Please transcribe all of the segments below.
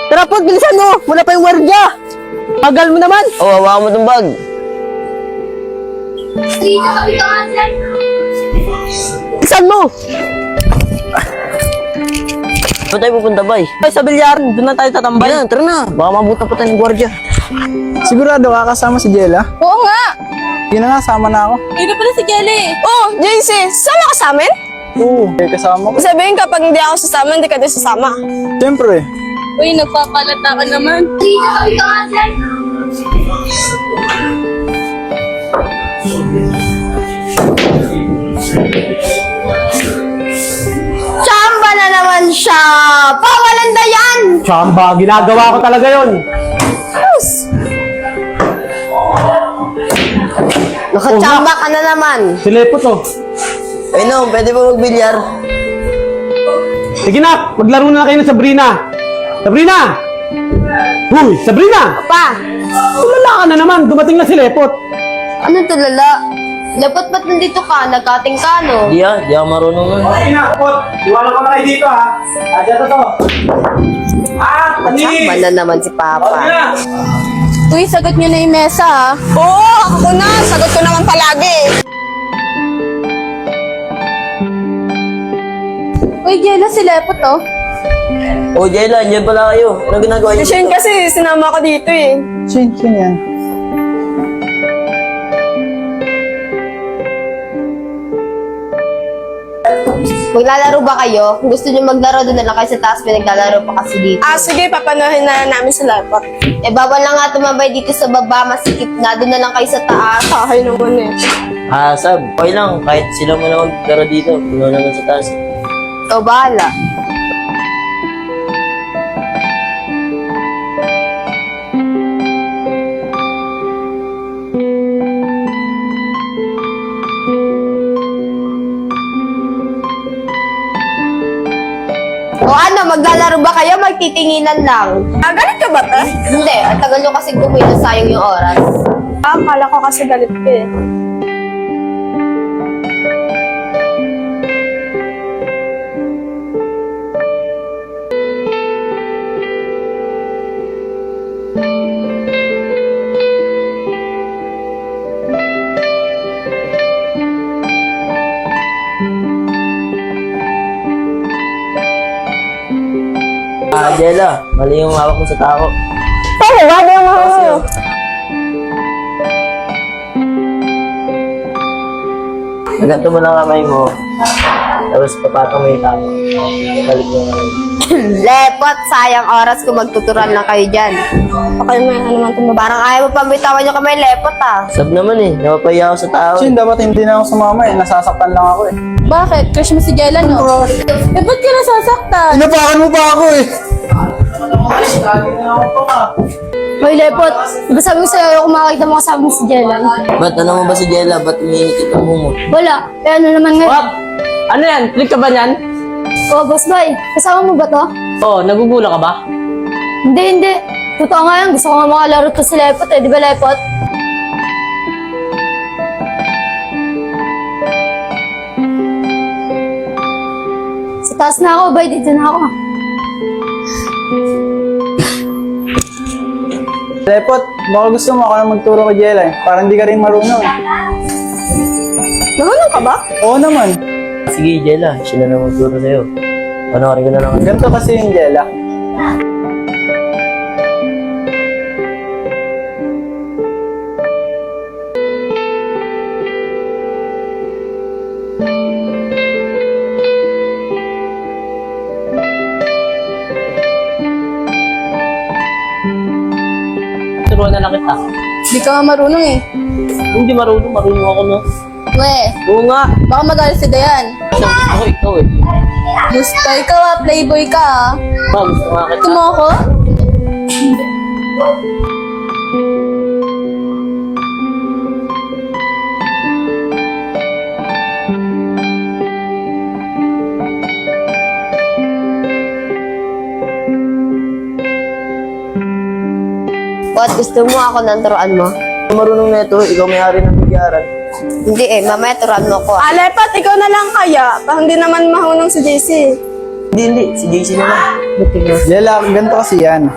Tara po, bilisan mo! Wala pa yung wardya! Bagal mo naman! Oh, hawakan mo tong bag. Bilisan mo! Saan tayo pupunta, bay? Ay, sa bilyaran, doon na tayo tatambay. Tara na, tara na. Baka mabutan pa tayo ng gwardiya. Sigurado ka kasama si Jella? Oo nga! Yun na nga, sama na ako. Ito pala si Jelly. Oh, JC, sama ka sa amin? Oo, kasama ko. Sabihin kapag hindi ako sasama, hindi ka din sasama. Siyempre. Uy, nagpapalata ka naman. Chamba na naman siya! Pawalanda yan! Chamba, ginagawa ko talaga yon. Nakachamba ka na naman. Silepot oh. Ay no, pwede ba magbilyar? Sige na, maglaro na kayo ng Sabrina. Sabrina! Uy, Sabrina! Pa, Tulala ka na naman, dumating na si Lepot. anong tulala? Dapat ba't nandito ka? Nagkating ka, no? Di ako marunong nun. Okay na, Lepot. Iwanan ko na kayo dito ha. Adya to. Chamba na naman si Papa. Uy, sagot niyo na yung mesa ha. Oo, ako na. Sagot ko naman palagi. Uy, Jelly, si Lepot oh. Oh, Jayla, andyan pala kayo. Ano ginagawa niyo? Shane kasi, sinama ko dito eh. Sino yan? Maglalaro ba kayo? Kung gusto niyo maglaro, doon na lang kayo sa taas. May naglalaro pa kasi dito. Ah, sige, papanohin na namin sa laptop. Eh, bawal na nga tumambay dito sa baba. Masikip na. Doon na lang kayo sa taas. Okay naman eh. Ah, Sab, okay lang. Kahit sila mo na maglaro dito. Puno naman sa taas. Ikaw bahala. O ano, maglalaro ba kayo? Magtitinginan lang. Ah, galit ka ba, te? Hindi, ang tagal nyo kasi gumina, sayang yung oras. Ah, kala ko kasi galit ka eh. Ah, Jayla, mali yung hawak mo sa tao. Pero, wala yung mga Naganto mo lang kamay mo. Tapos papatong mo yung tao. Balik mo kamay. Lepot, sayang oras kung magtuturan lang kayo dyan. Okay, may ano naman tumaba. Parang ayaw mo pang bitawan yung kamay, lepot ah. Sab naman eh, napapahiya ako sa tao. Sino, dapat hindi na ako sumama eh. Nasasaktan lang ako eh. Bakit? Crush mo si Jelly, no? Eh, ba't ka nasasaktan? Inapakan mo pa ako eh. Hoy, Lepot. Diba sabi ko sa'yo, kung makakita mo kasama si Jelly? Ba't ano mo ba si Jayla? Ba't umiinikit ang bungo? Wala. Eh, ano naman ngayon? What? Ano yan? Click ka ba niyan? Oh, boss boy. Kasama mo ba to? Oh, nagugula ka ba? Hindi, hindi. Totoo nga yan. Gusto ko nga makalaro to si Lepot eh. Di ba, Lepot? Sa taas na ako, bay. Dito na ako. Lepot, baka gusto mo ako na magturo kay Jella eh. Parang hindi ka rin marunong eh. Marunong ka ba? Oo naman. Sige, Jayla, sila na magturo sa'yo. Panoorin ko na lang. Ganito kasi yung Jella. Turuan na lang kita. Di ka nga marunong eh. Hindi marunong ako na. We, Oo nga. baka magalit si Dayan. Ako, ikaw eh. Gusto ikaw ah, playboy ka ah. Ma, gusto nga kita. Gusto mo ako? What, gusto mo ako ng turuan mo? Marunong na ito, ikaw may-ari ng bigyaran. Hindi eh, mamaya turuan mo ko. Ah, Lepot, ikaw na lang kaya. Parang hindi naman mahunong si JC. Hindi. Si JC na lang. Jella, ganito kasi yan.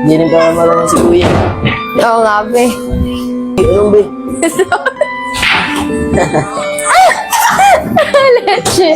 Hindi rin pala marunong si Kuya. Oo nga, be. Anong be? Leche.